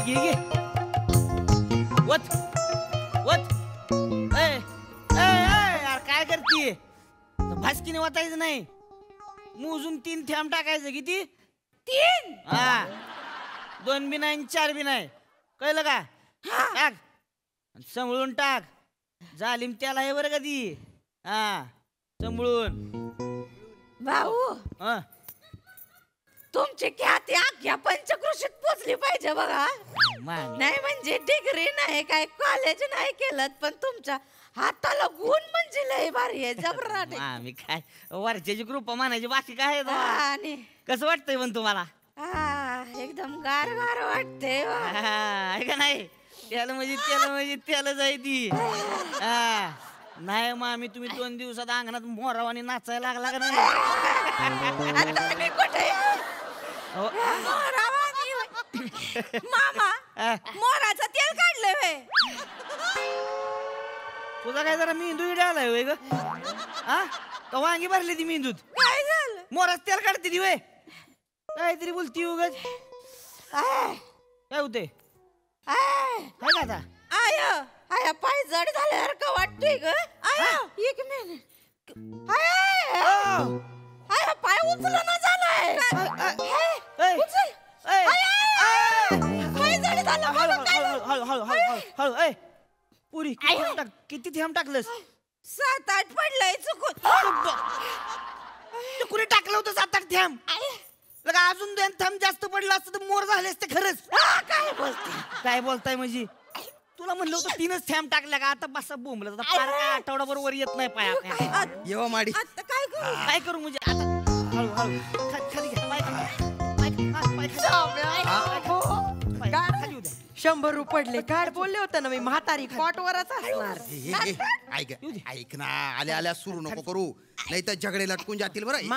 घे वत वत यार काय करतीये भास्कीने वाटायचं नाही मोजून 3 थेंब टाकायचं किती 3 हा 2 बी नाही 4 बी नाही कळलं का टाक संभळून टाक जालिम त्याला आहे बरं कधी हा संभळून भाऊ हा तुमची ख्याती अख्ख्या पंचकृषीत पोचली पाहिजे बघा नाही म्हणजे डिग्री नाही काय कॉलेज नाही केलं पण तुमच्या हाताला गुण म्हणजे लय भारी आहे जबराट आम्ही काय वरच्याची कृपा मानायची बाकी काय आहे आणि कसं वाटतंय पण तुम्हाला एकदम गार गार वाटते आहे का नाही त्याला जायती नाही मग आम्ही तुम्ही 2 दिवसात अंगणात मोरावानी नाचायला लागला का नाही कुठे मामा मोराचं तेल काढलंय व्हय तुझा काय जरा मेंदू आलाय वय ग हा का वांगी भरली ती मेंदूत काय झालं मोराच तेल काढते ती वय काहीतरी बोलती उगाच काय होते काय का आता आया पाय जड झाल्यासारखं वाटतोय ग आया 1 मिनिट आया पाय उचलना झालाय उचल पाय जड झाला हळू पुरी किती थेंब टाकलंस 7-8 पडलंय चुकून कुणी टाकलं होतं 7-8 थेंब अजून 2 थेंब जास्त पडलं असतं तर मोर झाले असते खरंच काय बोलताय म्हणजे तुला म्हणलं होतं 3च थेंब टाकल्या का आता बसा बोंबलं पार काय आठवडाभर वर येत नाही पाया येवा माडी काय करू म्हणजे आता हळू खाली घ्या 100 रुपये पडले काय बोलले होते ना मी म्हातारी कॉटवरच असणार ऐक ना आल्या आल्या सुरू नको करू नाही तर झगडे लटकून जातील बरं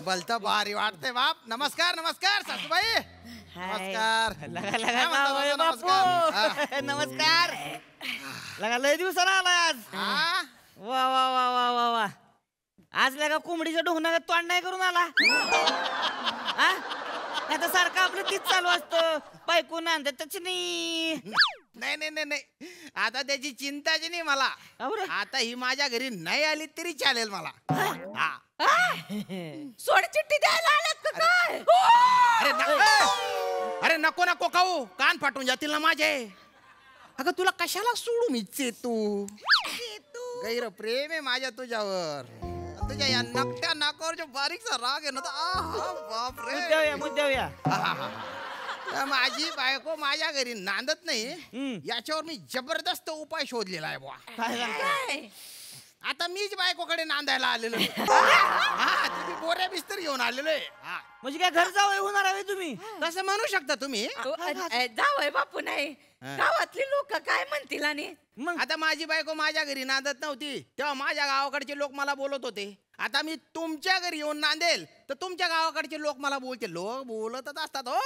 बोलता भारी वाटते बाप नमस्कार नमस्कार सासूबाई नमस्कार नमस्कार लगा लय दिवसाला आला आज वा वा वा वा वा वा आज लगा कोंबडीच्या ढोंगणा तोंड नाही करून आला आता सारखं आपलं तीच चालू असतं बायको नांदत त्याच नाही आता त्याची चिंताच नाही मला आता ही माझ्या घरी नाही आली तरी चालेल मला सोड चिठ्ठी द्यायला आलात का काय अरे नको नको खाऊ कान फाटून जातील ना माझे अगं तुला कशाला सोडू इच्छे तू गैर प्रेम आहे माझ्या तुझ्यावर तुझ्या या नकट्या नाकावर जो बारीकसा राग आहे ना बापरे मुद्द्यावया माझी बायको माझ्या घरी नांदत नाही याच्यावर मी जबरदस्त उपाय शोधलेला आहे बुवा आता मीच बायकोकडे नांदायला आलेलो तुम्ही बोऱ्या बिस्तर घेऊन आलेलो आहे म्हणजे काय घर जावं होणार आहे तुम्ही तसं म्हणू शकता तुम्ही जावय बापू नाही गावातली लोक काय म्हणतील आणि मग आता माझी बायको माझ्या घरी नांदत नव्हती तेव्हा माझ्या गावाकडचे लोक मला बोलत होते आता मी तुमच्या घरी येऊन नांदेल तर तुमच्या गावाकडचे लोक मला बोलते लोक बोलतच असतात हो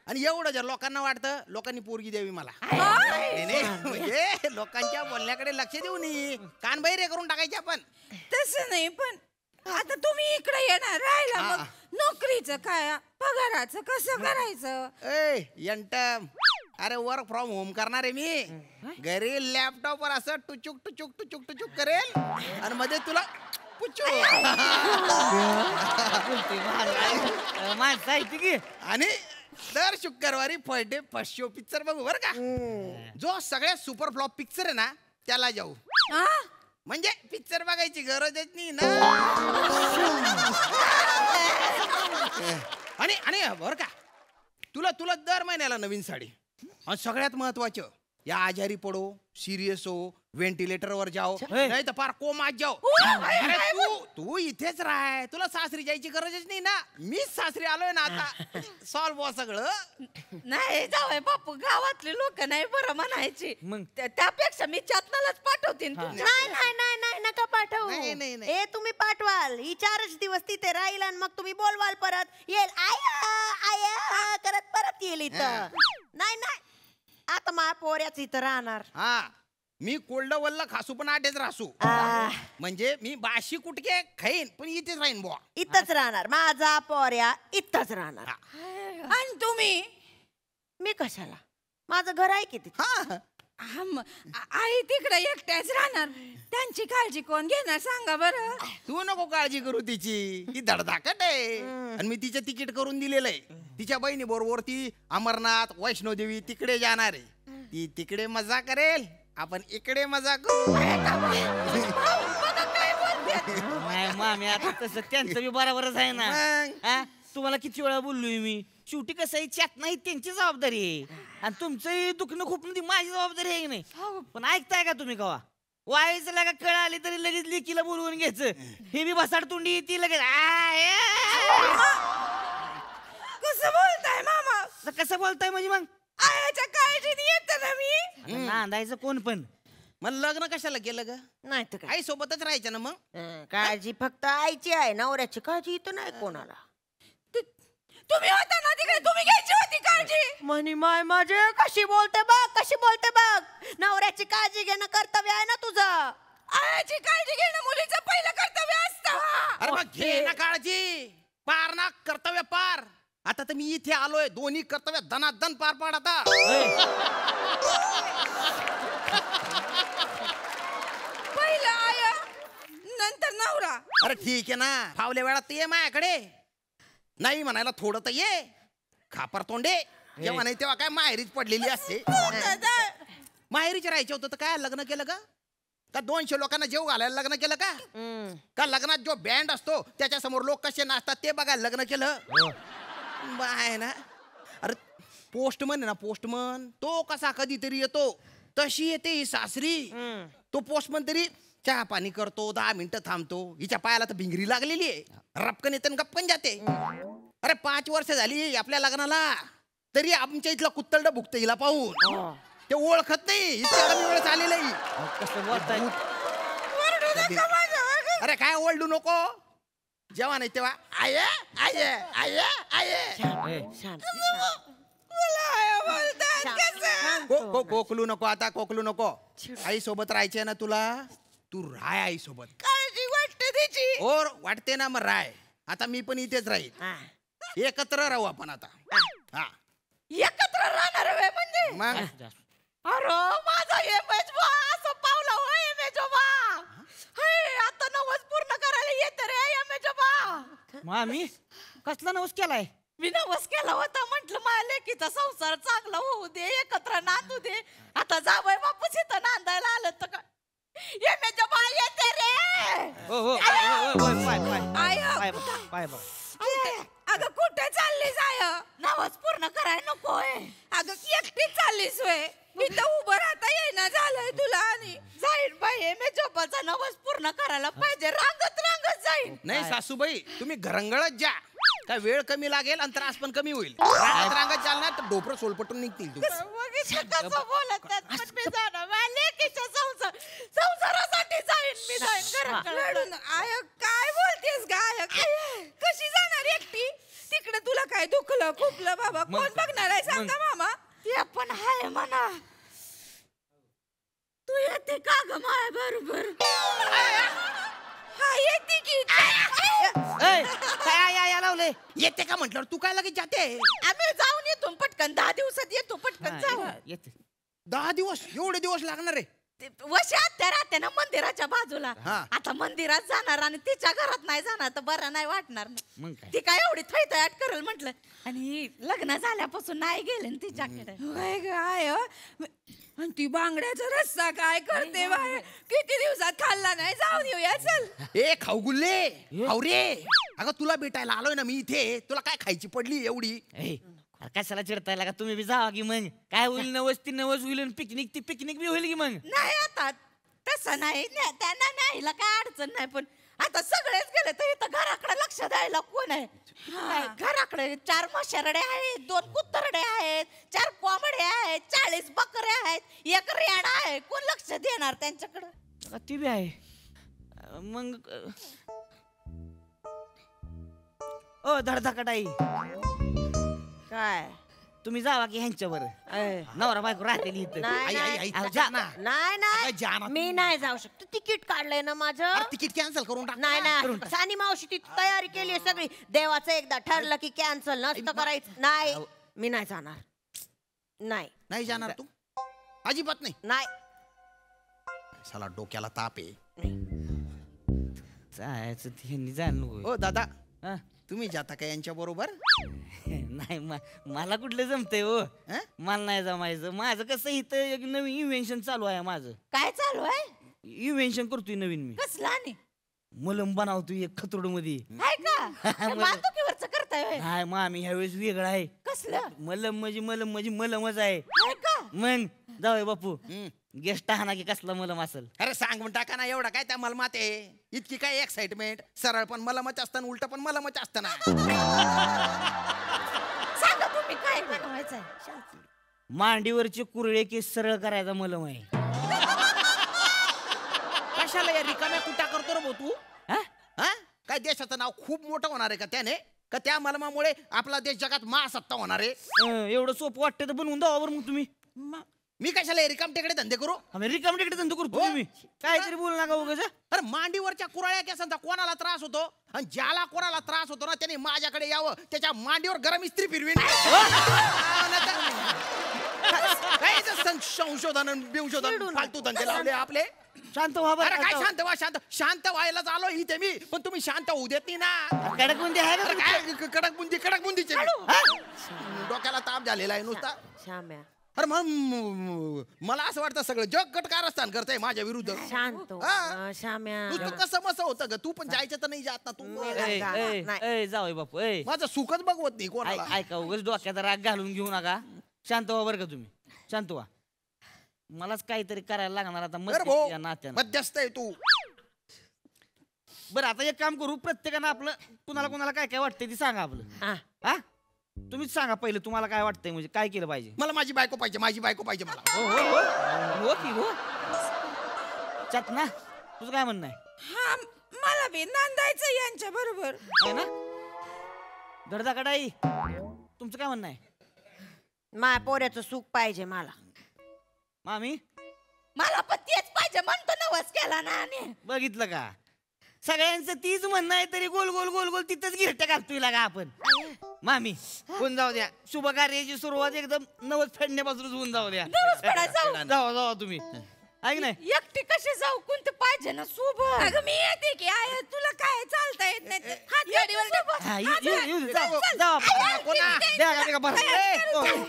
आणि एवढं जर लोकांना वाटतं लोकांनी पोरगी द्यावी मला म्हणजे लोकांच्या बोलण्याकडे लक्ष देऊ नये कान बहिरे करून टाकायचे आपण तसं नाही पण आता तुम्ही इकडे येणार राहिला मग नोकरीचं काय पगाराचं कसं करायचं अरे वर्क फ्रॉम होम करणार आहे मी घरी लॅपटॉप वर असं टुचुक टुचुक टुचुक टुचुक करेल आणि मध्ये तुला आणि दर शुक्रवारी first day first show picture बघू बर का जो सगळ्यात सुपर फ्लॉप पिक्चर आहे ना त्याला जाऊ म्हणजे पिक्चर बघायची गरजच नाही ना आणि बर का तुला दर महिन्याला नवीन साडी आणि सगळ्यात महत्वाचं या आजारी पडो सिरियस हो व्हेंटिलेटर वर जाओ नाही तर फार कोमात जाओ तू इथेच राह तुला सासरी जायची गरजच नाही ना मीच सासरी आलोय ना आता सॉल्व हो सगळं नाही जावय बापू गावातले लोक नाही बरं म्हणायची मग त्यापेक्षा मी चॅतनालाच पाठवते नाही नका पाठवू ए तुम्ही पाठवाल ही 4च दिवस तिथे राहील आणि मग तुम्ही बोलवाल परत येईल आया करत परत येईल इथं नाही आता माझ्या पोऱ्याच इथं राहणार मी कोल्ड वल्ल खासू पण आठेच राहसू. म्हणजे मी बाशी कुटके खाईन पण इथेच राहीन बुवा. इथंच राहणार माझा पोऱ्या, इथंच राहणार. आणि तुम्ही? मी कशाला, माझं घर आहे किती. हा आई तिकडे एकट्याच राहणार, त्यांची काळजी कोण घेणार सांगा बरं. तू नको काळजी करू तिची, ती धडधाकट आहे. आणि मी तिचं तिकीट करून दिलेलं आहे. तिच्या बहिणी बरोबर ती अमरनाथ वैष्णोदेवी तिकडे जाणार आहे. ती तिकडे मजा करेल, आपण इकडे मजा करू. नाही मामी, आता तसं त्यांचं बी बरोबरच आहे ना. मग? हा? तुम्हाला किती वेळा बोललोय मी, शेवटी कसं आहे, चॅट नाही त्यांची जबाबदारी आहे. आणि तुमचंही दुखणं खूप ती माझी जबाबदारी आहे की नाही. पण ऐकताय का तुम्ही कवा वाईचं लागा कळ आली तरी लगेच लेकीला बोलवून घ्यायचं. हे बी बसाड तोंडी ती लगेच कसं बोलताय मामा? कसं बोलताय म्हणजे मग आयाच्या काळजीने येत ना मी. आता नांदायचं कोण पण. मग लग्न कशाला केलं ग? नाही तर काय, आई सोबतच राहायचं ना मग. काळजी फक्त आईची आहे, नवऱ्याची काळजी इथं नाही कोणाला. तुम्ही होता ना तिकडे, तुम्ही घ्यायची होती काळजी. म्हणी माय माझे कशी बोलते बघ, कशी बोलते बघ. नवऱ्याची काळजी घेणं कर्तव्य आहे ना तुझं. आयाची काळजी घेणं मुलीचं पहिलं कर्तव्य असतं. अरे मग घे ना काळजी, पार ना कर्तव्य पार. आता तर मी इथे आलोय, दोन्ही कर्तव्य दनादन पार पाड आता. पहिलं आया, नंतर नवरा. अरे ठीक आहे ना, फावल्या वेळात ते ये माझ्याकडे. नाही म्हणायला थोडं तर ये. खापर तोंडे जेव्हा नाही तेव्हा काय माहेरीच पडलेली असते. माहेरीच राहायचं होतं तर काय लग्न केलं का? 200 लोकांना जेव घालायला लग्न केलं का? का लग्नात जो बँड असतो त्याच्या समोर लोक कसे नाचतात ते बघायला लग्न केलं? बाय ना. अरे पोस्टमन आहे ना, पोस्टमन तो कसा कधीतरी येतो तशी येते ही सासरी. तो पोस्टमन तरी चहा पाणी करतो, 10 मिनिटं थांबतो. हिच्या पायाला तर भिंगरी लागलेली आहे, रपकन येते गप्पन जाते. अरे 5 वर्ष झाली आपल्या लग्नाला, तरी आमच्या इथला कुत्तलड भुकत हिला पाहून. ते ओळखत नाही, इतक्या कमी वेळ चालेल. कसं बोलताय. अरे काय ओरडू नको, जेव्हा नाही तेव्हा आय आय आय आय. कोकलू नको आता, कोकलू नको. आई सोबत राहायचे ना तुला, तू राय आई सोबत. काळजी वाटते तिची. और वाटते ना मग राय. आता मी पण इथेच राहील, एकत्र राहू आपण आता. हा एकत्र राहणार वे म्हणजे. मग अरे माझा इमेज बा असं पावला हो इमेज बा. हे आता नवस पूर्ण करायला येते रे इमेज बा. मामी कसला नवस केलाय? मी नवस केला होता, म्हंटल माझ्या लेकीचा संसार चांगला होऊ दे, एकत्र नांदू दे. आता जावय बापूस इथं नांदायला आलं तर का इमेज बा येते रे. हो हो पाय आय पाय बघ. अगं कुठे चाललीस आय? नवस पूर्ण करायला नकोय. अगं एकटीच चाललीस होय? इथं उभं राहता येईना झालंय तुला. आणि जाईन बाई मी झोपाचा नवस पूर्ण करायला पाहिजे, रांगत रांगत जाईन. नाही सासूबाई, तुम्ही घरंगळत जा, काय वेळ कमी लागेल आणि त्रास पण कमी होईल. रांगत रांगत जाल ना तर डोपरं सोलपटून निघतील तू. बघितलं कसं बोलत आहेत. पण मी जाणार माझ्या लेकीच्या संसारासाठी जाईन मी, जाईन घराकडून. आय काय बोलतेस गाय? कशी जाणार एकटी तिकडे? तुला काय दुखलं खुपलं बाबा, कोण बघणार आहे सांगा मामा? ते पण हाय म्हणा. तू येते का ग माया बरोबर? हा येते की. काय लावले? येते का म्हटलं तू काय लगेच जाते? आम्ही जाऊन येतो पटकन, 10 दिवसात येतो पटकन जाऊ. 10 दिवस? एवढे दिवस लागणार आहे? वशी आत्या राहते ना मंदिराच्या बाजूला. हा. आता मंदिरात जाणार आणि तिच्या घरात नाही जाणार तर बरं नाही वाटणार. मग काय? ती काय एवढी थैथयाट करेल म्हटलं. आणि लग्न झाल्यापासून नाही गेले ना तिच्याकडे. होय ग आय. आणि ती बांगड्याचा रस्सा काय करते बाय, किती दिवसात खाल्ला नाही. जाऊ देऊया चल. ए खाऊगुल्ले रे, अगं तुला भेटायला आलोय ना मी इथे, तुला काय खायची पडली एवढी? कशाला चिडताय लागा तुम्ही बी जावा की मग. काय होईल, नवस ती नवस होईल, पिकनिक ती पिकनिक बी होईल की मग. नाही आता तसं नाही, त्यांना नाहीला काय अडचण नाही. पण आता सगळेच गेले तर इथं घराकडे लक्ष द्यायला कोण आहे? घराकडे 4 मशारडे आहेत, 2 कुत्तरडे आहेत, 4 कोंबडे आहेत, 40 बकरे आहेत, 1 रेडा आहे. कोण लक्ष देणार त्यांच्याकडे? ती बी आहे मग. ओ धडधाकट आई, काय तुम्ही जावा की ह्यांच्यावर नवरा बायको राहते इथं नाही, नाही. अहो, जा ना. नाही अगं, जा ना नाही तू. मी नाही जाऊ शकतो तिकीट काढलंय ना माझं तिकीट कॅन्सल करून टाक नाही नाही सानी मावशी ती तयारी केली आहे सगळी देवाचं एकदा ठरलं की कॅन्सल नसतं करायचं नाही मी नाही जाणार नाही नाही जाणार तू अजिबात नाही नाही साला डोक्याला ताप आहे जायचं ते ह्यांनी जाणं नको हो दादा हा? तुम्ही जाता का यांच्या बरोबर नाही मला कुठलं जमतंय हो हं? मला नाही जमायचं माझं कसं इथं एक नवीन इन्व्हेन्शन चालू आहे माझं काय चालू आहे इन्व्हेन्शन करतोय नवीन मी कसला आणि मलम बनवतोय एक खतरोड मध्ये आहे का मातुकीवरच करताय होय? हाय मामी ह्यावेळेस वेगळं आहे कसलं मलम म्हणजे मलमच आहे आहे का मग जाऊया बापू हं. गेस्ट हाना की कसला मलम असेल अरे सांगून टाका ना एवढा काय त्या मलमात आहे इतकी काय एक्साइटमेंट सरळ पण मलमच असतं उलट पण मलमच असतं ना सांगा तुम्ही काय बनवायचंय शांत. मांडीवरचे कुरळे केस सरळ करायचा मलम आहे कशाला या रिकाम्या कुटा करतो रे भाऊ तू हा? हा काय देशाचं नाव खूप मोठं होणार आहे का त्याने का त्या मलमामुळे आपला देश जगात महासत्ता होणार आहे एवढं सोपं वाटतं तर बनवून द्यावर मग तुम्ही मी कशाला रिकाम टेकडे धंदे करू आम्ही रिकाम तिकडे धंदो करतो हो. तुम्ही काहीतरी बोलू नका उगाच अरे मांडीवरच्या कुराळ्या केसांचा कोणाला त्रास होतो आणि ज्याला कोणाला त्रास होतो ना त्याने माझ्याकडे यावं त्याच्या मांडीवर गरम इस्त्री फिरवीन काय संशोधन बिंशोधन फालतू धंदे लावले आपले शांत व्हा अरे काय बरं शांत व्हा शांत व्हायला आलो इथे मी पण तुम्ही शांत होऊ देत नाही ना कडक बुंदी आहे अरे का काय कडक बुंदीचे डोक्याला ताप झालेला आहे नुसता श्याम्या अरे मग मला असं वाटतं सगळं जग कटकारस्थान करतंय माझ्या विरुद्ध शांत हो. हा. श्याम्या नुसतं कसं मसं होतं ग तू पण जायचं तर नाही जात ना तू नाही. जाऊ बापू ए माझं सुखच बघवत नाही कोणाला ऐका उगाच डोक्याचा राग घालून घेऊ नका शांत व्हा बरं का तुम्ही शांत व्हा मलाच काहीतरी करायला लागणार आता अरे मध्यस्थी या भाऊ नात्यानं मध्यस्थ आहे तू बरं आता एक काम करू प्रत्येकानं आपलं कुणाला काय काय वाटतंय ते सांगा आपलं हा. हा तुम्हीच सांगा पहिलं तुम्हाला काय वाटतंय म्हणजे काय केलं पाहिजे मला माझी बायको पाहिजे मला हो हो हो हो की हो चत ना तुझं काय म्हणणं आहे हा मला बी नांदायचं यांच्या बरोबर आहे ना धडधाकडाई तुमचं काय म्हणणं आहे माझ्या पोऱ्याचं सुख पाहिजे मला मामी मला पण तेच पाहिजे म्हणतो नवस केला ना आणि बघितलं का सगळ्यांचं तीच म्हणणं आहे तरी गोल गोल गोल गोल तिथंच गिरट्या घालतोय का आपण मामी कोण जाऊ द्या शुभ कार्याची सुरुवात एकदम नवस फेडण्यापासूनच होऊन जाऊ द्या नवस फेडायला जाऊ. जावा तुम्ही ऐक नाही एकटी कशी जाऊ कोणतं पाहिजे ना सोबत अगं मी येते की आय तुला काय चालता येत नाही ते. हात गाडीवर ठेव. हा, येऊ दे, जावा द्या का, द्या का, बरं.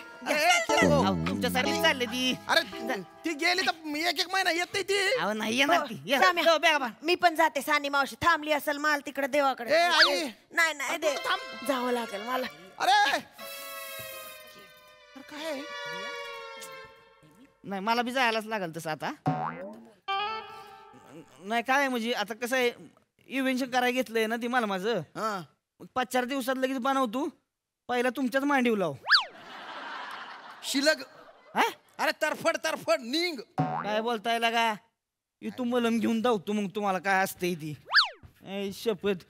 अहो, तुमच्यासाठी चालले ती अरे ती गेली तर एक महिना येत नाही ती अहो नाही येणार ती ये, श्याम्या, जाऊ, बॅगा बांध. मी पण जाते सानी मावशी थांबली असेल माल तिकडे देवाकडे ए, आई. नाही नाही दे जावं लागेल मला अरे काय नाही मला बी जायलाच लागल तसं आता नाही काय म्हणजे आता कसं आहे इव्हेंशन करायला घेतलंय ना ती मला माझं हा 5-4 दिवसात लगेच बनवतो पहिला तुमच्याच मांडीव लाव शिलग हा अरे तरफड निंग काय बोलताय लागा इथून मलम घेऊन धावतो मग तुम्हाला काय असते ती ऐ, शपथ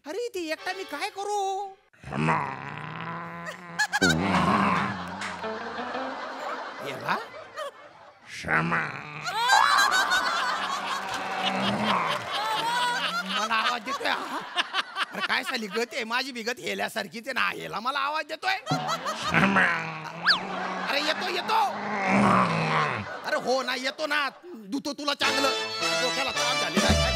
अरे ती एकटा मी काय करू याला मला आवाज देतोय हा? अरे काय साली गत आहे माझी बिगत हेल्यासारखीच आहे ना हेला मला आवाज देतोय अरे येतो अरे हो ना येतो ना दुतो तुला चांगलं डोक्याला त्रास झालेला आहे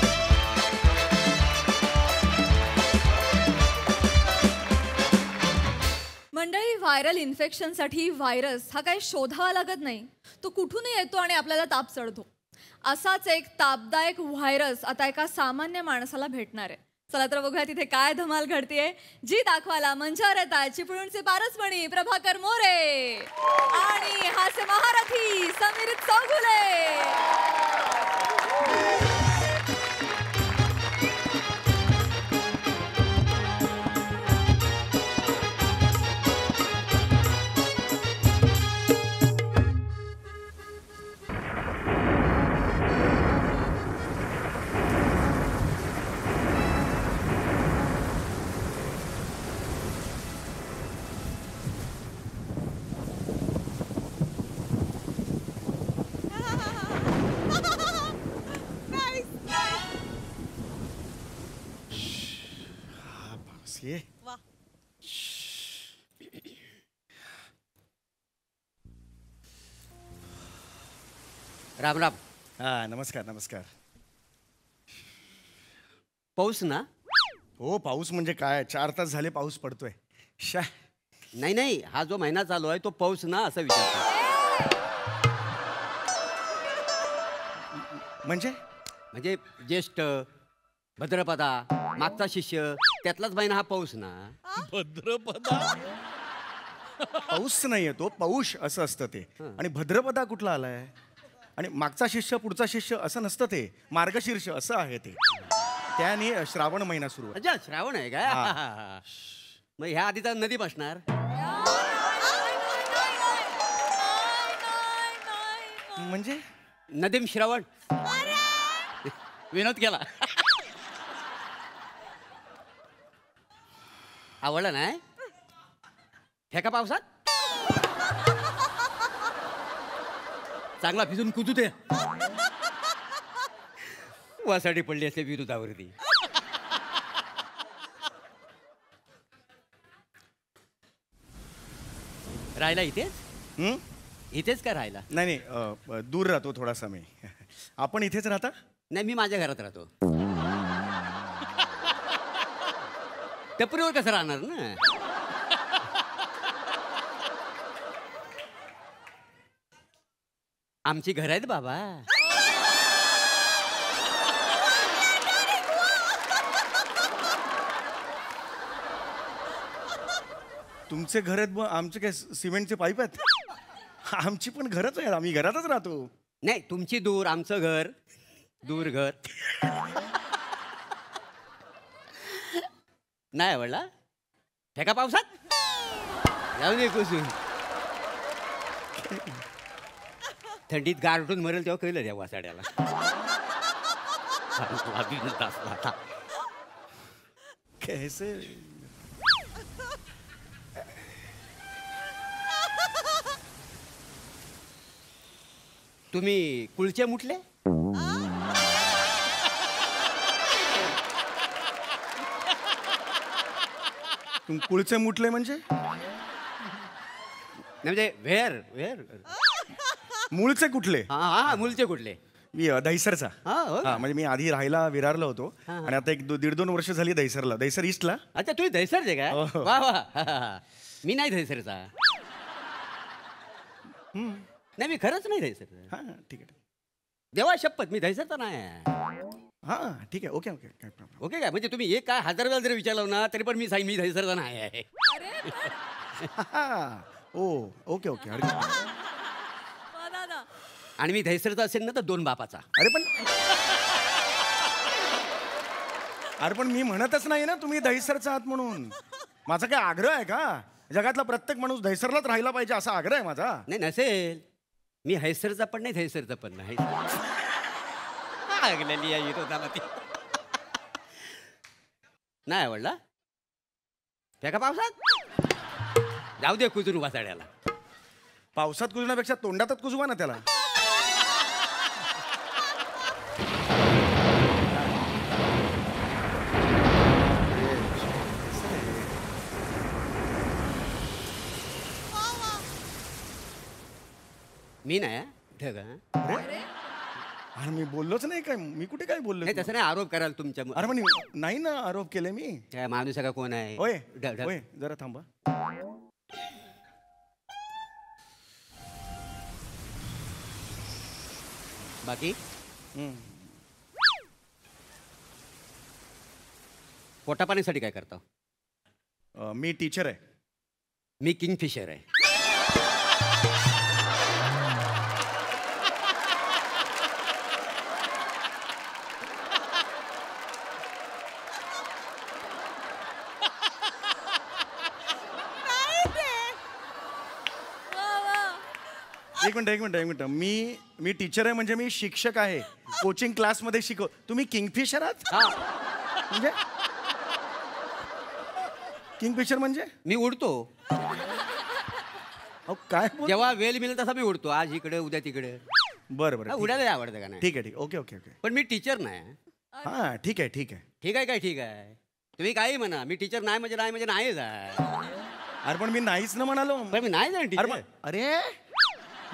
मंडळी व्हायरल इन्फेक्शनसाठी व्हायरस हा काही शोधावा लागत नाही तो कुठूनही येतो आणि आपल्याला ताप चढतो असाच एक तापदायक व्हायरस आता एका सामान्य माणसाला भेटणार आहे चला तर बघूया तिथे काय धमाल घडतीये जी दाखवायला मंचावर येतात चिपळूणचे पारसमणी प्रभाकर मोरे आणि हास्य महारथी समीर चौगुले ये राम राम. हा नमस्कार नमस्कार. पाऊस ना? हो पाऊस म्हणजे काय 4 तास झाले पाऊस पडतोय. शा नाही नाही, हा जो महिना चालू आहे तो पाऊस ना असं विचारतो. म्हणजे म्हणजे ज्येष्ठ, भद्रपदा, मागचा शिष्य, त्यातलाच महिना हा पाऊस ना. पाऊस नाहीये तो पौष असं असतं ते. आणि भद्रपदा कुठला आलाय? आणि मागचा शिष्य पुढचा शिष्य असं नसतं ते. मार्गशीर्ष असं आहे ते. त्याने श्रावण महिना सुरू आहे. अच्छा श्रावण आहे काय? मग ह्या आधीचा नदी बसणार. म्हणजे नदीम श्रावण. विनोद केला. आवडलं नाही? फेका पावसात चांगला भिजून कुजू दे. वासाठी पडली असते विरोधावरती. राहिला इथेच? हं? इथेच का राहिला? नाही दूर राहतो थोडासा मी. आपण इथेच राहता? नाही, मी माझ्या घरात राहतो. टपरीवर कसं राहणार ना. आमची घर आहेत बाबा. तुमचे घर आहेत मग आमचे काय सिमेंटचे पाईप आहेत? आमची पण घरच आहेत. आम्ही घरातच राहतो. नाही, तुमची दूर, आमचं घर दूर. घर नाही आवडला? फेका पावसात जाऊ दे कुसून. थंडीत गारठून मरेल तेव्हा कळलं त्या वासाड्याला. कैसे तुम्ही कुळचे मुठले? तुम कुळचे मुठले म्हणजे? म्हणजे व्हेअर व्हेअर. मूळचे कुठले? हा हा, मुलचे कुठले? मी दहिसरचा. हा, हो का? हा म्हणजे मी आधी राहायला विरारला होतो आणि आता 1-1.5-2 वर्ष झाली दहिसरला. दहिसर ईस्टला. अच्छा, तुम्ही दहिसरचे का? हो, हो. वा वा. मी नाही दहिसरचा. नाही, मी खरंच नाही दहिसरचा. हा ठीक आहे. देवा शपथ, मी दहिसरचा नाही. हा ठीक आहे. ओके ओके काय प्रॉब्लेम. ओके काय? म्हणजे तुम्ही एक काय 1000 वेळा जरी विचारलं ना तरी पण मी सांग मी दहिसरचा नाही आहे. ओ ओके ओके. आणि मी दहिसरचा असेल ना तर 2 बापाचा. अरे पण मी म्हणतच नाही ना तुम्ही दहिसरचा आहात म्हणून. माझा काय आग्रह आहे का? जगातला प्रत्येक माणूस दहिसरलाच राहिला पाहिजे असा आग्रह आहे माझा. नाही नसेल. मी हैसरचा पण नाही दहिसरचा पण नाही. लागलेली या विरोधाला ती. नाही आवडला? फेका पावसात जाऊ दे कुजून वासाड्याला. पावसात कुजण्यापेक्षा तोंडातच कुजवा ना त्याला. मी नाही ढग. अरे मी बोललोच नाही काय. मी कुठे काय बोललो? नाही तसं नाही, आरोप कराल तुमच्या. अरे पण नाही ना आरोप केले मी. काय माणूस का कोण आहे? होय ढग. होय जरा थांबा. बाकी पोटापाण्यासाठी काय करता? मी टीचर आहे. मी किंगफिशर आहे. एक मिनिट. मी टीचर आहे म्हणजे मी शिक्षक आहे. कोचिंग क्लासमध्ये शिकव. तुम्ही किंगफिशर आहात? हा, म्हणजे किंगफिशर म्हणजे? मी उडतो. अहो काय बोल- जेव्हा वेळ मिळेल तसा मी उडतो. आज इकडे उद्या तिकडे. बरं बरं ठीक उडायला आवडतं का नाही? आहे. Okay okay okay. पण मी टीचर नाही. हा ठीक आहे. ठीक आहे काय? ठीक आहे. तुम्ही काही म्हणा, मी टीचर नाही म्हणजे नाहीच आहे. अरे पण मी नाहीच ना म्हणालो. पण मी नाही अरे टीचर. अरे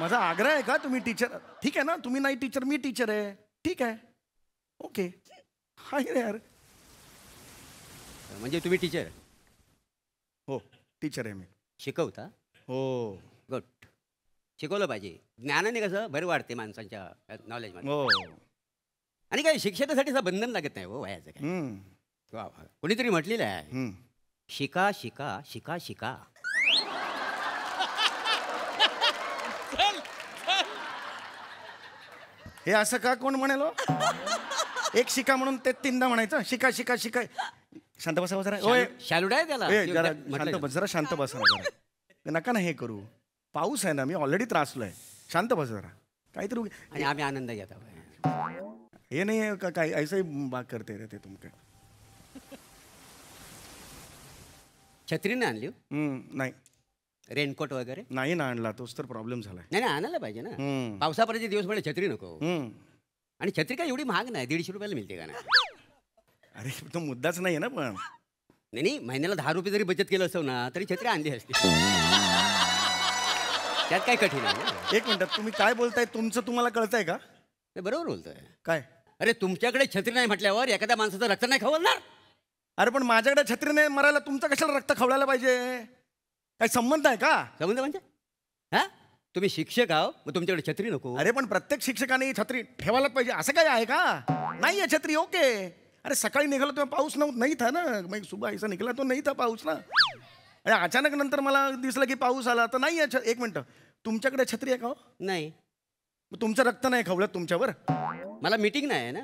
माझा आग्रह आहे का तुम्ही टीचर? ठीक आहे ना, तुम्ही नाही टीचर, मी टीचर आहे. ठीक आहे, ओके. हाय रे यार. म्हणजे तुम्ही टीचर? हो, टीचर आहे मी. शिकवता? हो. गुड. शिकवलं पाहिजे. ज्ञानाने कसं भर वाढते माणसांच्या नॉलेजमध्ये. हो. आणि काय शिक्षणासाठी असं बंधन लागत नाही हो वयाचं काय. वा वा. कोणीतरी म्हटलेलं आहे, शिका शिका शिका शिका. हे असं का कोण म्हणालो? एक शिका म्हणून ते तीनदा म्हणायचं, शिका शिका शिका. शांत बसा जरा. ओय शालूड आहे त्याला. जरा म्हटलं शांत बस, जरा शांत बसा जरा. नका ना हे करू. पाऊस आहे ना, मी ऑलरेडी त्रासलोय. शांत बस जरा. काहीतरी आणि आम्ही आनंद घेत आहोत. हे नाही आहे का काही ऐसा ही बात करते रे ते तुमके. छत्री नाही आणली? नाही रेनकोट वगैरे नाही ना आणला, तोच तर प्रॉब्लेम झालाय. नाही नाही आणायला पाहिजे ना. पावसापर्यंत दिवस पडे छत्री नको. आणि छत्री काय एवढी महाग नाही, 150 रुपयाला मिळते का नाही? अरे तो मुद्दाच नाही आहे ना. पण नाही महिन्याला 10 रुपये जरी बचत केलं असतं ना तरी छत्री आणली असती. त्यात काय कठीण आहे ना? एक मिनिट, तुम्ही काय बोलताय? तुमचं तुम्हाला कळतंय का? ते बरोबर बोलतोय. काय? अरे तुमच्याकडे छत्री नाही म्हटल्यावर एखाद्या माणसाचं रक्त नाही खवळणार? अरे पण माझ्याकडे छत्री नाही मरायला तुमचं कशाला रक्त खवळायला पाहिजे? काही संबंध आहे का? संबंध म्हणजे हा? तुम्ही शिक्षक आहो, मग तुमच्याकडे छत्री नको? अरे पण प्रत्येक शिक्षकाने छत्री ठेवायलाच पाहिजे असं काय आहे का? नाही आहे छत्री, ओके. अरे सकाळी निघालो तेव्हा पाऊस नाही था ना. मग सुबह ऐसा निघाला तो नाही था पाऊस ना. अरे अचानक नंतर मला दिसलं की पाऊस आला तर नाही आहे. एक मिनिट, तुमच्याकडे छत्री आहे का हो? नाही. तुमचं रक्त नाही खवळत तुमच्यावर? मला मीटिंग नाही आहे ना.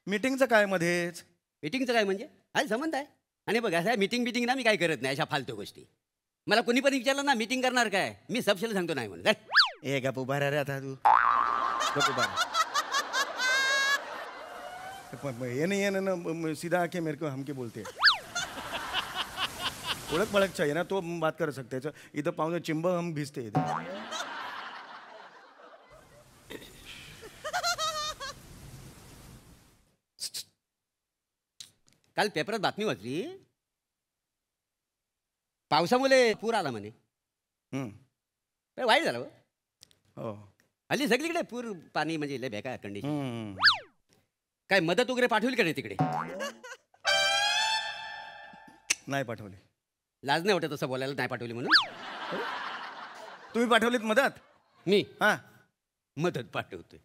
मीटिंगचं काय मध्येच? मीटिंगचं काय म्हणजे? हा संबंध आहे. आणि बघा असं मीटिंग ना मी काय करत नाही अशा फालतू गोष्टी. मला कोणी पण विचारलं ना मीटिंग करणार काय, मी सबशाला सांगतो नाही म्हणून. ए गप उभा रे आता तू. गप उभा. ये नहीं है ना, सीधा आके मेरे को हमके बोलते हैं. ओळख पळख चाहिए ना तो बात कर सकते हैं. इधर पाहुणे चिंब हम भिजते इधर. काल पेपरात बातमी वाचली, पावसामुळे पूर आला म्हणे. वाईट झालं हो. हल्ली सगळीकडे पूर पाणी म्हणजे लय बेकार कंडिशन. काय मदत वगैरे पाठवली का नाही तिकडे? नाही पाठवली. लाज नाही वाटत तसं बोलायला, नाही पाठवली म्हणून? तुम्ही पाठवलीत मदत? मी हा मदत पाठवतोय.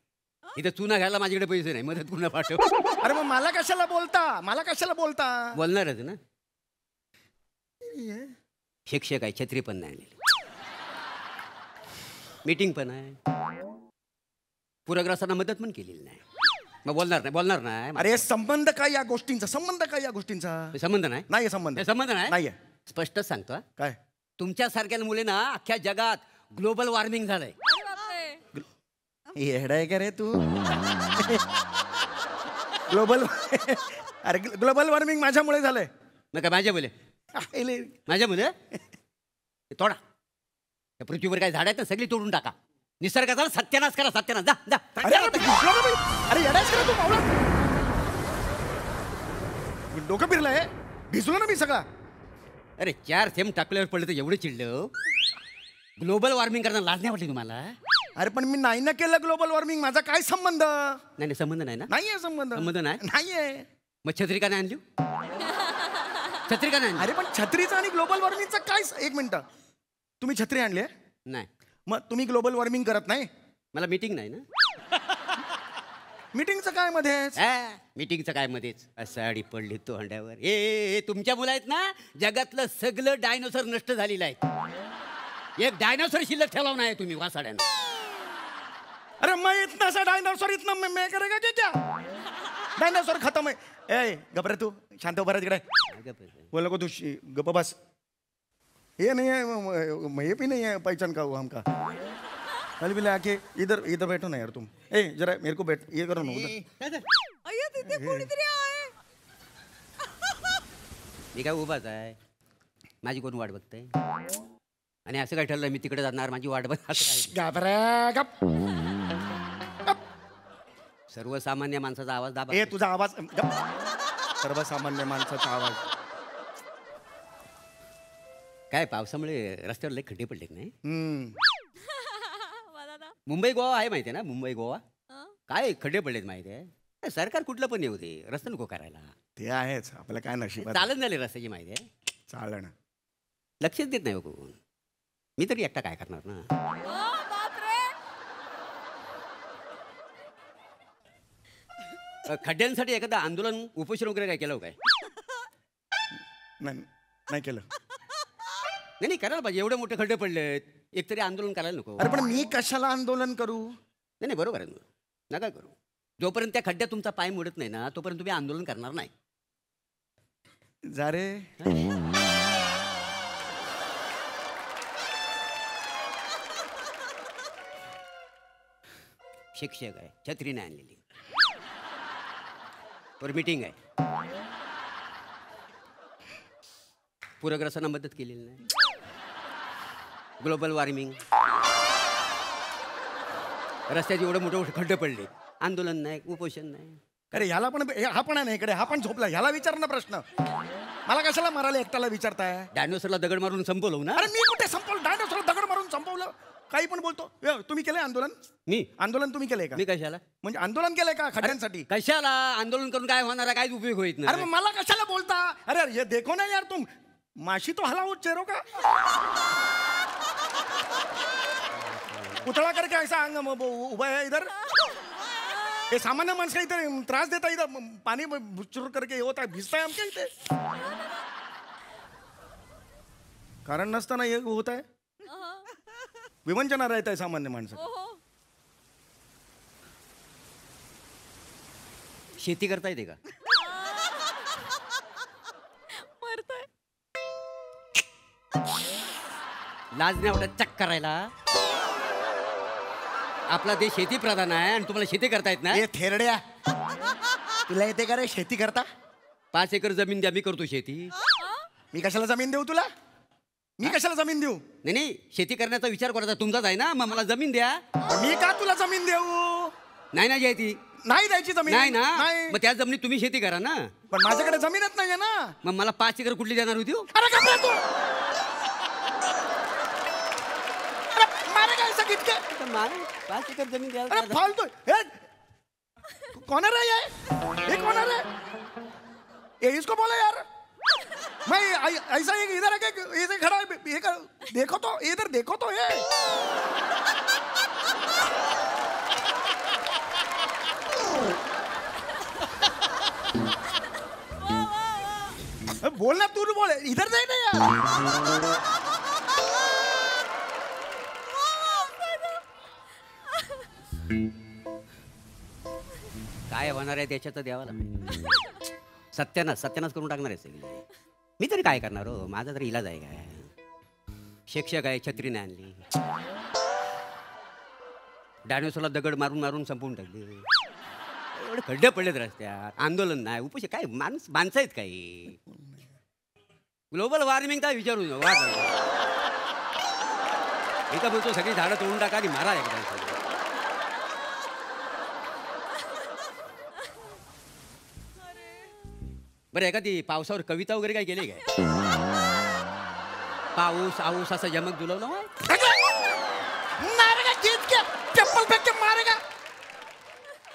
इथं चुना घ्यायला माझ्याकडे पैसे नाही, मदत पुन्हा पाठव. अरे मग मला कशाला बोलता? मला कशाला बोलता? बोलणारच ना. शिक्षक आहे, छत्री पण नाही आणलेली, मीटिंग पण आहे, पूरग्रस्तांना मदत पण केलेली नाही. मग बोलणार नाही. अरे संबंध काय या गोष्टींचा? संबंध काय या गोष्टींचा? संबंध नाही. नाही संबंध. संबंध नाही. नाहीये. स्पष्टच सांगतो. काय? तुमच्यासारख्या मुले ना अख्ख्या जगात ग्लोबल वॉर्मिंग झालंय. येडा आहे का रे तू? ग्लोबल अरे ग्लोबल वॉर्मिंग माझ्यामुळे झालंय. मग काय माझ्या मुले? माझ्या मुले तोडा. त्या पृथ्वीवर काय झाड आहेत ना सगळी तोडून टाका. निसर्गाचा सत्यानाश करा. सत्यानाश. जा जा. अरे येडाच करा तू मावळा. डोकं फिरलंय. भिजलो ना मी सगळा. अरे 4 थेंब टाकल्यावर पडलं तर एवढं चिडलं. ग्लोबल वॉर्मिंग करताना लाज नाही वाटली तुम्हाला? अरे पण मी नाही ना केलं ग्लोबल वॉर्मिंग. माझा काय संबंध? नाही संबंध नाही ना. नाहीये संबंध. संबंध नाही. नाहीये. मग छत्री का नाही आणली? छत्री का नाही? अरे पण छत्रीचा आणि ग्लोबल वॉर्मिंगचा काय? एक मिनिट, तुम्ही छत्री आणली नाही. मग तुम्ही ग्लोबल वॉर्मिंग करत नाही? मला मीटिंग नाही ना. मीटिंगचं काय मध्येच? मीटिंगचं काय मध्येच? साडी पडली तो हंड्यावर. ए तुमच्या मुलं आहेत ना, जगातलं सगळं डायनोसर नष्ट झालेलं आहे. एक डायनोसर शिल्लक ठेवला नाही तुम्ही वासाड्यानं. अरे मैं इतना सा डायनासोर इतना मैं करेगा क्या? डायनासोर खत्म है. ए घबरा तू. शांत उभा तिकडे. बोल नको तू. गप बस. ये नहीं है, ये भी नहीं है पहचान का हुआ हमका. कल भी आके इधर बैठो ना यार तुम. ए जरा मेरे को बैठ ये करो ना उधर. मी काय उभाच आहे? माझी कोण वाट बघते? आणि असं काय ठरलं मी तिकडे जाणार, माझी वाट बघ? घाबरा गप. सर्वसामान्य माणसाचा आवाज दाबा. ए तुझा आवाज गप. सर्वसामान्य माणसाचा आवाज. काय पावसामुळे रस्त्यावर लय खड्डे पडले नाही? मला ना मुंबई गोवा आहे माहिती आहे ना? मुंबई गोवा हं? काय खड्डे पडलेत माहिती आहे? सरकार कुठलं पण येऊ दे, रस्ता नको करायला. ते आहेच आपलं काय नशिबात. चालत झाले रस्त्याची माहिती आहे. चालणं. लक्षच देत नाही हो कोण. मी तरी एकटा काय करणार ना. खड्ड्यांसाठी एखादं आंदोलन उपोषण वगैरे काय केलं हो काय? नाही केलं. नाही करायला पाहिजे. एवढे मोठे खड्डे पडलेत, एकतरी आंदोलन करायला नको. अरे पण मी कशाला आंदोलन करू? नाही बरोबर आहे. नका करू. जोपर्यंत त्या खड्ड्यात तुमचा पाय मोडत नाही ना, तोपर्यंत तुम्ही आंदोलन करणार नाही. जा रे. शिक्षक आहे, छत्री नाही आणलेली, मीटिंग आहे, पूरग्रस्तांना मदत केलेली नाही, ग्लोबल वॉर्मिंग, रस्त्याचे एवढे मोठे मोठे खड्डे पडले, आंदोलन नाही, उपोषण नाही. अरे ह्याला पण हा पण आहे ना इकडे, हा पण झोपला. ह्याला विचार ना प्रश्न. मला कशाला मारायला एकट्याला विचारताय? डायनोसरला दगड मारून संपवलं ना. अरे मी कुठे संपवलं? डायनोसरला दगड मारून संपवलं? काही पण बोलतो. तुम्ही केलंय आंदोलन? मी आंदोलन तुम्ही केलंय का? मी कशाला? म्हणजे आंदोलन केलंय का खड्ड्यांसाठी? कशाला आंदोलन करून काय होणार आहे? काय उपयोग होईल अरे नाही. मग मला कशाला बोलता? अरे ये देखो ना यार, तुम माशी तो हलाओ चेहरों का, पुतळा करके ऐसा अंग उभा है इधर. ये सामान्य माणसं इधर त्रास देता, इधर पानी बुचूर करके होता है, भिजता है आमच्या इथे. कारण नसताना हे होत आहे. विवंचना राहत आहे सामान्य माणसं. शेती करता येते का? मरतोय. लाज नाही वाटत चक करायला? आपला देश शेती प्रधान आहे आणि तुम्हाला शेती करता येत ना? हे थेरड्या, तुला येते का रे शेती करता? 5 एकर जमीन द्या, मी करतो शेती. मी कशाला जमीन देऊ तुला? मी कशाला जमीन देऊ? नाही शेती करण्याचा विचार करायचा तुमचाच आहे ना, मग मला जमीन द्या. मी का तुला जमीन देऊ? नाही ना द्यायची. नाही द्यायची जमीन. नाही ना, नाही. मग त्या जमिनीत तुम्ही शेती करा ना. पण माझ्याकडे जमीनच नाहीये ना. मग मला 5 एकर कुठली देणार होती हो? अरे कपडे तू, अरे मारे काय सगळीतके? 5 एकर जमीन द्या. अरे फालतू. हे कौन है ये? ये कौन है रे? ये इसको बोला यार. मैं ऐसा एक इधर आके ऐसे खड़ा है, ये देखो तो, इधर देखो तो ये. बोलना तू बोल, इधर देख ना यार. काय होणार आहे त्याच्यात द्यावा लागेल. सत्यानाश करून टाकणार आहे सगळी. मी तरी काय करणार हो? माझा तरी इलाज आहे काय? शिक्षक आहे, छत्री नाही आणली, डायनोसरला दगड मारून मारून संपवून टाकले, एवढे खड्डे पडलेत रस्त्यात, आंदोलन नाही, उपोषण काय? माणसं आहेत काही? ग्लोबल वॉर्मिंग काय विचारू नका. एका बोलतो सगळी झाडं तोडून टाका आणि मारा एकदा. बरं एखादी पावसावर कविता वगैरे काय केली काय? पाऊस आऊस असं यमक दुलवलं मारेगा, जीत के चप्पल फेंक के मारेगा.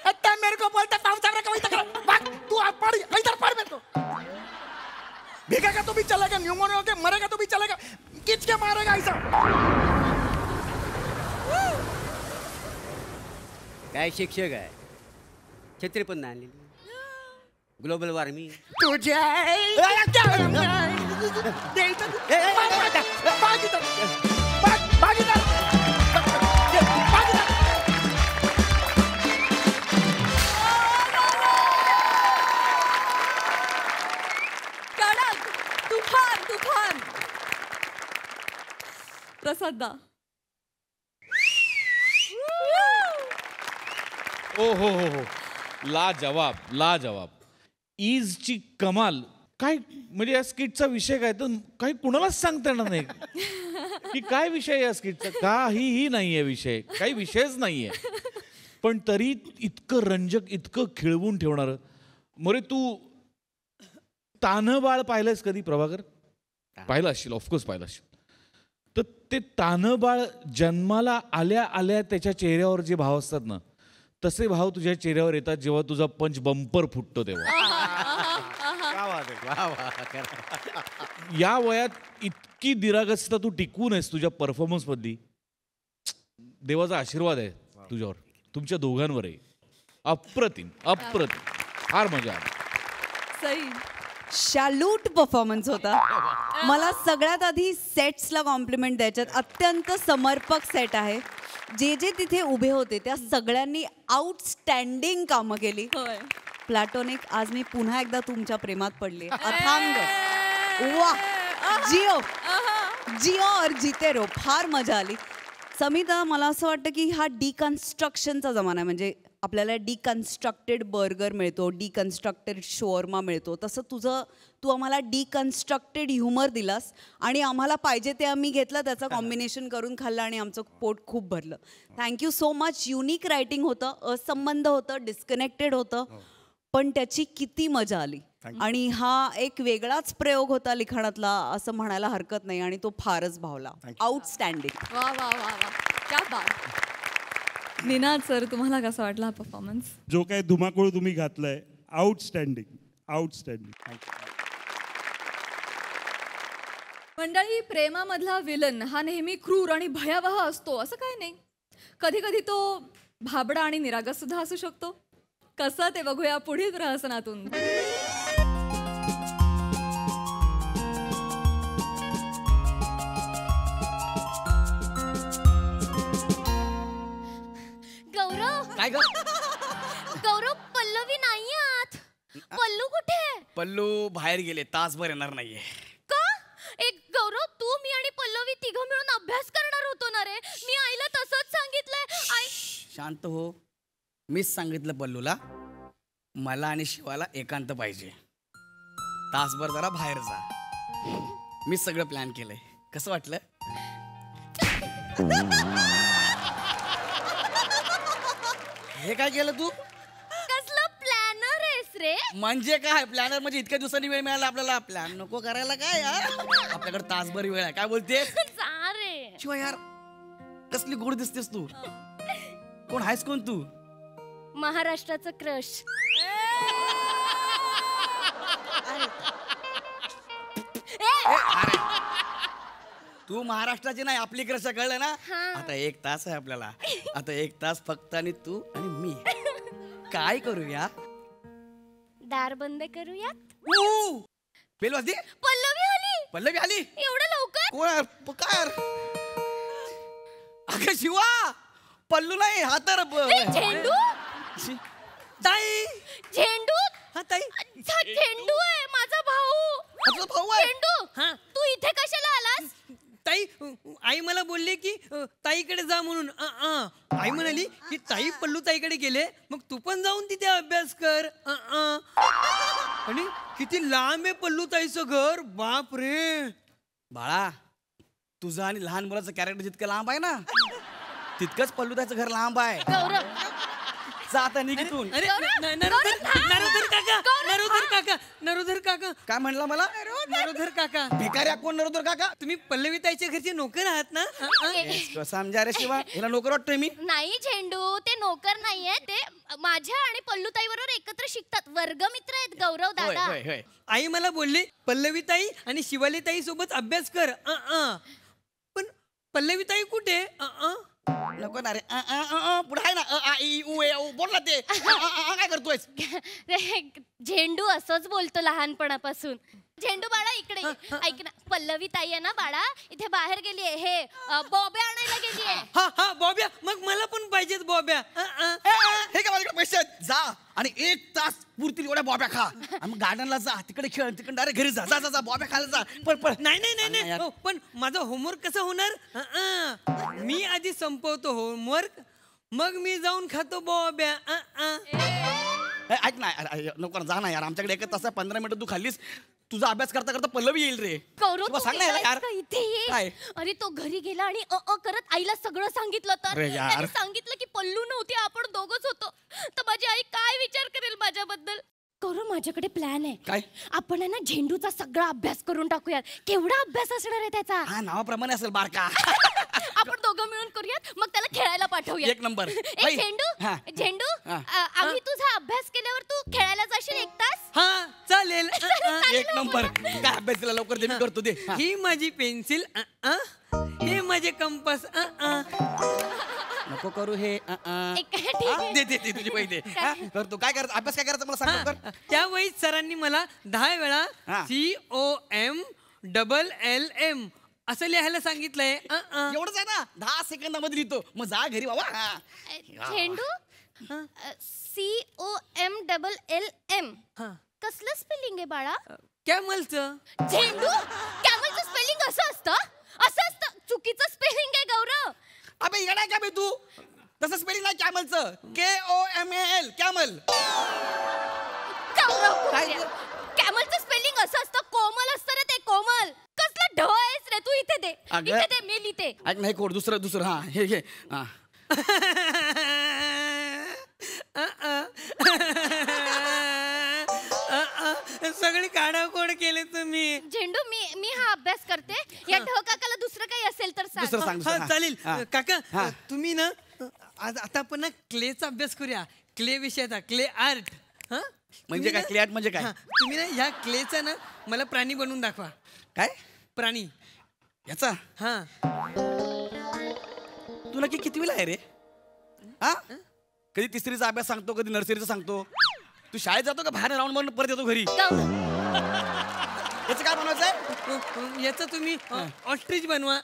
आता मेरे को बोलता पावसावर कविता कर. भाग तू, पढ़ इधर पढ़ मेरे को. भीगेगा तो भी चलेगा, न्यूमोनिया होके मरेगा तो भी चलेगा. खींच के मारेगा ऐसा. काय शिक्षक आहे, छत्री पण नाही आणलेली, ग्लोबल वॉर्मिंग. तुझ्या कडक तुफान तुफान. प्रसाद ओ हो, लाजवाब लाजवाब. ईजची कमाल. काय म्हणजे या स्किटचा विषय काय, तर काही कुणालाच सांगता येणार नाही की काय विषय आहे या स्किटचा. काहीही नाहीये विषय, काही विषयच नाहीये, पण तरी इतकं रंजक, इतकं खिळवून ठेवणार. मोरे तू तान्हं बाळ पाहिलंयस कधी प्रभाकर? पाहिलं असशील, ऑफकोर्स पाहिलं असशील. तर ते तान्हं बाळ जन्माला आल्या आल्या त्याच्या चेहऱ्यावर जे भाव असतात ना, तसे भाव तुझ्या चेहऱ्यावर येतात जेव्हा तुझा पंच बंपर फुटतो तेव्हा. या वयात इतकी दिरागसता तू टिकवून आहेस तुझ्या परफॉर्मन्स मधली. देवाचा आशीर्वाद आहे तुझ्यावर, तुमच्या दोघांवरही. अप्रतिम अप्रतिम, फार मजा आली. सई शालूट परफॉर्मन्स होता. मला सगळ्यात आधी सेट्सला कॉम्प्लिमेंट द्यायच्यात. अत्यंत समर्पक सेट आहे. जे जे तिथे उभे होते त्या सगळ्यांनी आउटस्टँडिंग कामं केली. होय. प्लॅटोनिक, आज मी पुन्हा एकदा तुमच्या प्रेमात पडले. अथांग, वा, जिओ जिओ और जीते रो, फार मजा आली. समिता, मला असं वाटतं की हा डिकन्स्ट्रक्शनचा जमाना आहे. म्हणजे आपल्याला डिकन्स्ट्रक्टेड बर्गर मिळतो, डिकन्स्ट्रक्टेड शोरमा मिळतो. तसं तू आम्हाला डिकन्स्ट्रक्टेड ह्युमर दिलास आणि आम्हाला पाहिजे ते आम्ही घेतलं, त्याचं कॉम्बिनेशन करून खाल्लं आणि आमचं पोट खूप भरलं. Thank you so much. Unique writing होतं, असंबंध होतं, डिस्कनेक्टेड होतं, पण त्याची किती मजा आली. आणि हा एक वेगळाच प्रयोग होता लिखाणातला असं म्हणायला हरकत नाही आणि तो फारच भावला. आउटस्टँडिंग. वा वा वा वा, क्या बात. निनाद सर, तुम्हाला कसा वाटला हा परफॉर्मन्स? जो काय धुमाकूळ तुम्ही घातलाय, आउटस्टँडिंग आउटस्टँडिंग. मंडळी, प्रेमामधला विलन हा नेहमी क्रूर आणि भयावह असतो असं काय नाही. कधी कधी तो भाबडा आणि निरागस सुद्धा असू शकतो. कसं ते बघूया पुढील प्रहसनातून. गौरव, काय ग? गौरव, पल्लवी नाही आत. पल्लू कुठे? पल्लू बाहेर गेले, तासभर येणार नाहीये. का? एक गौरव, तू, मी आणि पल्लवी तिघं मिळून अभ्यास करणार होतो ना रे. मी आईला तसंच सांगितलंय. आई, शांत हो. मीच सांगितलं पल्लूला, मला आणि शिवाला एकांत पाहिजे, तासभर जरा बाहेर जा. मी सगळं प्लॅन केलंय. कसं वाटलं? हे काय केलं तू? कसलं प्लॅनर आहेस रे? म्हणजे काय प्लॅनर? म्हणजे इतक्या दिवसांनी वेळ मिळाला आपल्याला, प्लॅन नको करायला काय यार? आपल्याकडे तासभर वेळ आहे. काय बोलतेस? जा रे. शिवा यार, कसली गोड दिसतेस तू. कोण आहेस, कोण तू? महाराष्ट्राचं क्रश. तू महाराष्ट्राची नाही, आपली क्रश, कळलं ना? आता 1 तास आहे आपल्याला. आता 1 तास फक्त, आणि तू आणि मी. काय करूया? दार बंद करूयात. बेल वाजली. पल्लवी आली. पल्लवी आली? एवढं लवकर? कोण? काय? अगं शिवा, पल्लू नाही हा तर झेंडू. ताई, झेंडू. हा ताई, झेंडू आहे माझा भाऊ. आपला भाऊ आहे. झेंडू, तू इथे कशाला आलास? ताई, आई मला बोलले की ताईकडे जा म्हणून. आई म्हणाली की ताई पल्लू ताईकडे गेले, मग तू पण जाऊन तिथे अभ्यास कर. आणि किती लांब आहे पल्लू ताईचं घर, बाप रे. बाळा, तुझं आणि लहान मुलाचं कॅरेक्टर जितकं लांब आहे ना, तितकंच पल्लू ताईचं घर लांब आहे. गौरव, जा आता निघितून. नरोधर काका. काय म्हणला मला? नरोधर काका. भिकाऱ्या कोण? नरोधर काका? तुम्ही पल्लवी ताईच्या घरचे नोकर आहात ना? समजा रे शिवा, हिला नोकर वाटतोय मी? नाही झेंडू, ते नोकर नाहीये, ते माझ्या आणि पल्लू ताई बरोबर एकत्र शिकतात, वर्गमित्र आहेत गौरव दादा. आई मला बोलली पल्लवी ताई आणि शिवाली ताई सोबत अभ्यास कर. पण पल्लवी ताई कुठे? नको ना रे. पुढे आहे ना, बोल ना ते. काय करतोय? झेंडू असंच बोलतो लहानपणापासून. झेंडू बाळा इकडे ये. ऐक ना, पल्लवी ताई आहे ना बाळा, इथे बाहेर गेलीये, हे बॉब्या आणायला गेलीये. हा बॉब्या, मग मला पण पाहिजेत बॉब्या. हे काय माझ्याकडे पैसे आहेत? जा आणि 1 तास पुरतील एवढ्या बॉब्या खा, आणि मग गार्डनला जा, तिकडे खेळ, तिकडे डायरेक्ट घरी जा. जा जा, बॉब्या खायला जा. पण नाही, पण माझं होमवर्क कसं होणार? मी आधी संपवतो होमवर्क, मग मी जाऊन खातो बॉब्या. ऐक ना, नको जा ना यार, आमच्याकडे 1 तास 15 मिनिटं तू खाल्लीस, तुझा अभ्यास करता करता पल्लवी येईल रे. गौरव, सांग ना यार. इथे ये. अरे तो घरी गेला आणि करत आईला सगळं सांगितलं, तर त्याने सांगितलं की पल्लू नव्हती, आपण दोघच होतो. तर माझी आई काय विचार करेल माझ्याबद्दल? गौरव माझ्याकडे प्लॅन आहे. काय? आपण आहे ना झेंडूचा सगळा अभ्यास करून टाकूयात. केवढा अभ्यास असणार आहे त्याचा. हा नावाप्रमाणे असेल बारका. आपण दोघं मिळून करूयात, मग त्याला खेळायला पाठवूया. एक नंबर. ए झेंडू हा. झेंडू आम्ही तुझा अभ्यास केल्यावर तू खेळायला जाशील 1 तास. हा चालेल. एक नंबर. काय अभ्यास दिला लवकर दे, मी करतो दे. ही माझी पेन्सिल, हे माझे कंपास. नको करू हे. ठीक आहे. दे दे दे तुझी पैसे. करतो. काय करायचं अभ्यास काय करायचा मला सांग लवकर. त्यावेळी सरांनी मला 10 वेळा हा. COMLLM असं लिहायला सांगितलंय. एवढंच आहे ना, 10 सेकंदामध्ये लिहितो. मग जा घरी बाबा. झेंडू COMLLM कसलं स्पेलिंग आहे बाळा. कॅमलचं. झेंडू कॅमलचं स्पेलिंग असं असतं. चुकीचं स्पेलिंग आहे गौरव. अबे येणार का बे तू. तसं स्पेलिंग नाही कॅमलचं. KOMAL camel. कॅमलचं स्पेलिंग असं असतं. कोमल असतं रे ते. कोमल कसलं ढ आहेस रे तू. इथे दे अगं. इथे दे मी लिहिते. ऐक नाही कोड दुसरं हा हे घे. हा सगळी काढाकोड केले तुम्ही. झेंडू मी हा अभ्यास करते. या ढ काकाला दुसरं काही असेल तर दुसरं सांग. सांग. हा चालेल. हा. काका तुम्ही ना आता आपण ना क्लेचा अभ्यास करूया. क्ले विषयाचा. Clay art. म्हणजे काय क्लिअर म्हणजे काय. तुम्ही ना ह्या क्लेचा ना मला प्राणी बनवून दाखवा. काय प्राणी याचा. हा तुला कितवीला आहे रे. हा कधी तिसरीचा अभ्यास सांगतो, कधी नर्सरीचा सांगतो. तू शाळेत जातो का बाहेर राऊंड मारून परत येतो घरी. याचं काय बनवायचंय. याचा तुम्ही ऑस्ट्रिच बनवा.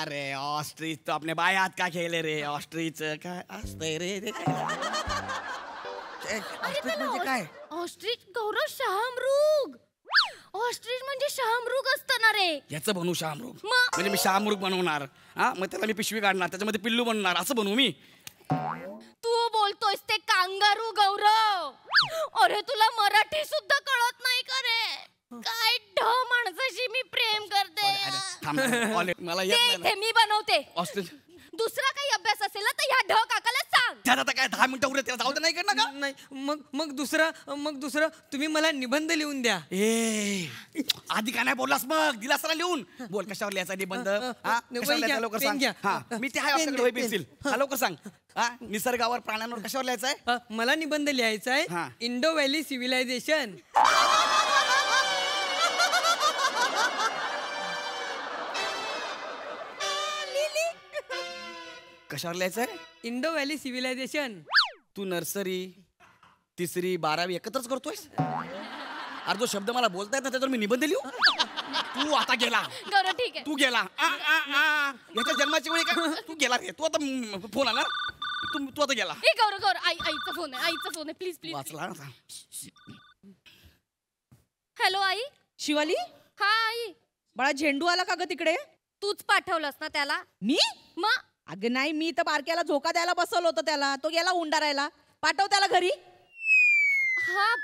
अरे ऑस्ट्रिच तो आपल्या बाय हात का खेळले रे. ऑस्ट्रिच काय असतंय रे. ऑस्ट्रिच म्हणजे काय. ऑस्ट्रिच गौरव शहामृग. ऑस्ट्रिच म्हणजे शहामृग असतं ना रे. याचं बनवू शहामृग. मग? म्हणजे मी शहामृग बनवणार. हा मग त्याला मी पिशवी काढणार, त्याच्यामध्ये पिल्लू बनवणार, असं बनवू मी. तू बोलतोयस ते कांगारू गौरव. अरे तुला मराठी सुद्धा कळत नाही का रे. काय ढ माणसाशी मी प्रेम करते. थांब मला येत नाही ना. ते मी बनवते. ऑस्ट्रिच दुसरा काही अभ्यास असेल ना तर ह्या ढ काकाला सांग. त्यात आता काय 10 मिनिटं उरले, त्याला जाऊ दे नाही करणार का. नाही मग दुसरं तुम्ही मला निबंध लिहून द्या. आधी काय नाही बोललास मग दिलास ना लिहून. बोल कशावर लिहायचा निबंध. कशावर लिहायचा लवकर सांग. हा मी ते आहे आपल्याकडे पेन्सिल. हा लवकर सांग. हा निसर्गावर प्राण्यांवर कशावर लिहायचंय. मला निबंध लिहायचा आहे. Indo valley civilisation. कशावर लिहायचंय. Indo valley civilisation. तू नर्सरी 3री 12वी एकत्रच करतोयस. अरे जो शब्द मला बोलता येत ना त्याच्यावर मी निबंध लिहू. तू आता गेला गौरव ठीक आहे. तू गेला. याच्या जन्माची वेळी काय तू गेला रे. तू आता फोन आला. तू आता गेला. ए गौरव आईचा फोन आहे. प्लीज वाचला. हॅलो आई. शिवाली. हा आई. बाळा झेंडू आला का ग तिकडे. तूच पाठवलंस ना त्याला. मी. मग अगं नाही, मी तर बारक्याला झोका द्यायला बसवलं होतं त्याला. तो गेला उंडारायला. पाठव त्याला घरी. हा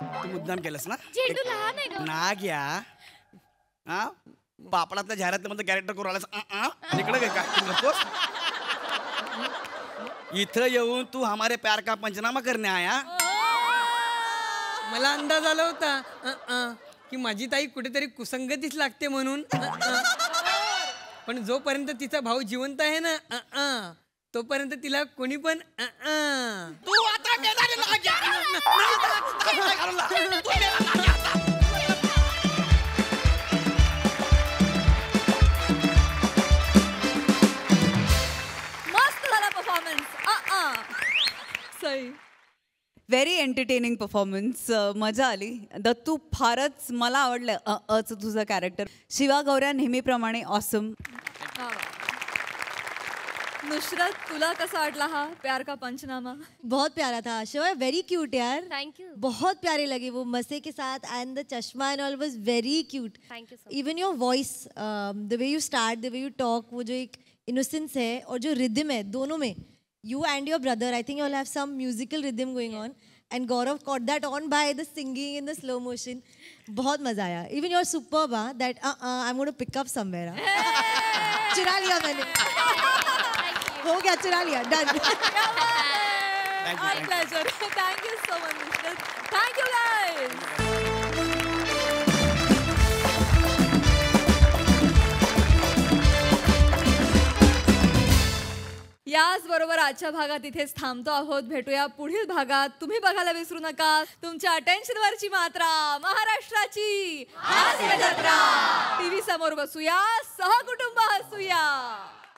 तू मुद्दाम केलंस ना. झेंडू लहान आहे ग. ना घ्या. हा पापडातल्या जाहिरातल्या मध्ये कॅरेक्टर करून आलास. इकडे काय इथं येऊन तू हमारे प्यार का पंचनामा करणे आया. मला अंदाज आला होता की माझी ताई कुठेतरी कुसंगतीच लागते म्हणून. पण जोपर्यंत तिचा भाऊ जिवंत आहे ना तोपर्यंत तिला कोणी पण तू आता मस्त झाला परफॉर्मन्स. सही. Very entertaining performance. मजा आली. दत्तू फारच मला आवडलं अचं तुझं कॅरेक्टर. शिवा गौऱ्या नेहमीप्रमाणे ऑसम. नुसरत तुला कसा वाटला हा प्यार का पंचनामा. बहुत प्यारा था शिवा. वेरी क्यूट यार. Thank you. बहुत प्यारे लगे वो मसे के साथ एंड द चश्मा एंड ऑल वाज very cute. Thank you. Even your voice, the way you start, the way you talk, वो जो एक इनोसेंस है और जो रिदम है दोनों में, you and your brother, I think you all have some musical rhythm going on, and Gaurav caught that on by the singing in the slow motion. बहुत मजा आया. Even you're superb, that I'm going to pick up somewhere. चुरा लिया मैंने. हो गया, चुरा लिया. Done. My pleasure. Thank you so much mister. Thank you guys. याच बरोबर आजच्या भागात इथेच थांबतो आहोत. भेटूया पुढील भागात. तुम्ही बघायला विसरू नका तुमच्या अटेन्शनवरची मात्रा, महाराष्ट्राची हास्य जत्रा. टीव्ही समोर बसूया, सहकुटुंब हसूया.